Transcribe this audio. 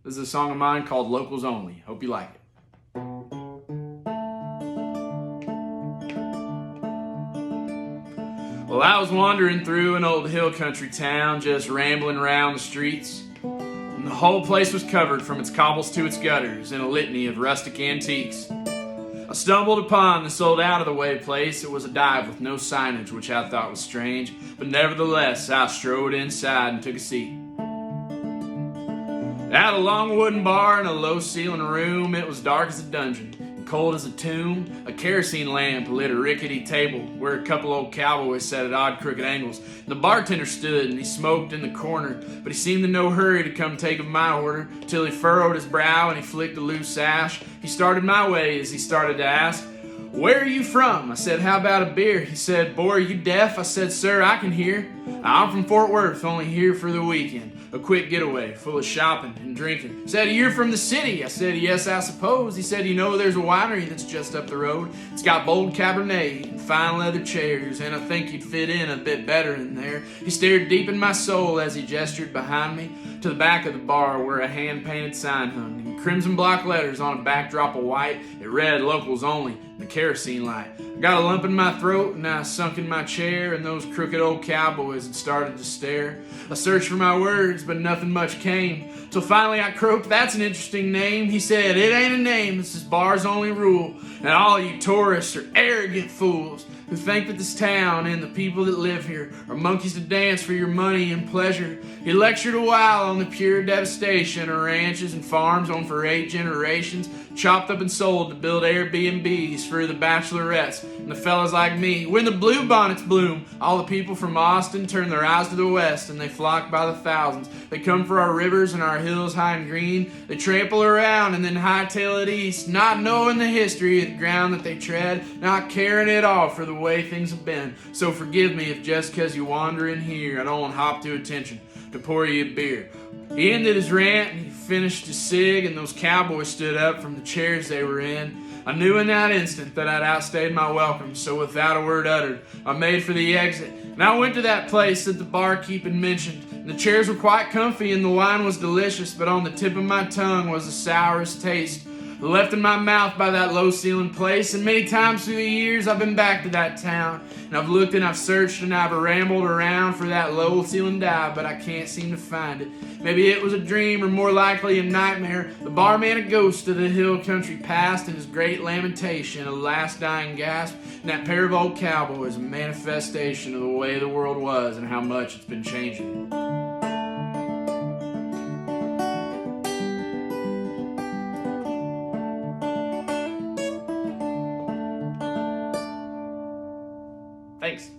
This is a song of mine called Locals Only. Hope you like it. Well, I was wandering through an old hill country town, just rambling around the streets. And the whole place was covered from its cobbles to its gutters in a litany of rustic antiques. I stumbled upon this old out-of-the-way place. It was a dive with no signage, which I thought was strange, but nevertheless, I strode inside and took a seat. It had a long wooden bar and a low-ceiling room. It was dark as a dungeon and cold as a tomb. A kerosene lamp lit a rickety table where a couple old cowboys sat at odd crooked angles. And the bartender stood and he smoked in the corner, but he seemed in no hurry to come take of my order till he furrowed his brow and he flicked a loose sash. He started my way as he started to ask, "Where are you from?" I said, "How about a beer?" He said, "Boy, are you deaf?" I said, "Sir, I can hear. I'm from Fort Worth, only here for the weekend. A quick getaway, full of shopping and drinking." He said, "You're from the city?" I said, "Yes, I suppose." He said, "You know, there's a winery that's just up the road. It's got bold Cabernet and fine leather chairs, and I think you'd fit in a bit better in there." He stared deep in my soul as he gestured behind me to the back of the bar where a hand-painted sign hung in crimson block letters on a backdrop of white. It read, "Locals Only," in the kerosene light. I got a lump in my throat and I sunk in my chair, and those crooked old cowboys had started to stare. I searched for my words, but nothing much came, till finally I croaked, "That's an interesting name." He said, "It ain't a name, this is bar's only rule, and all you tourists are arrogant fools who think that this town and the people that live here are monkeys to dance for your money and pleasure." He lectured a while on the pure devastation of ranches and farms owned for 8 generations, chopped up and sold to build Airbnbs for the bachelorettes and the fellas like me. When the bluebonnets bloom, all the people from Austin turn their eyes to the west, and they flock by the thousands. They come for our rivers and our hills high and green. They trample around and then hightail it east, not knowing the history of the ground that they tread, not caring at all for the way things have been. So forgive me if just 'cause you wander in here, I don't hop to attention to pour you a beer. He ended his rant and he finished his cig, and those cowboys stood up from the chairs they were in. I knew in that instant that I'd outstayed my welcome, so without a word uttered, I made for the exit. And I went to that place that the barkeep had mentioned. And the chairs were quite comfy and the wine was delicious, but on the tip of my tongue was the sourest taste left in my mouth by that low-ceilinged place. And many times through the years I've been back to that town, and I've looked and I've searched and I've rambled around for that low-ceilinged dive, but I can't seem to find it. Maybe it was a dream, or more likely a nightmare. The barman a ghost of the hill country past, and his great lamentation a last dying gasp, and that pair of old cowboys a manifestation of the way the world was and how much it's been changing. Thanks.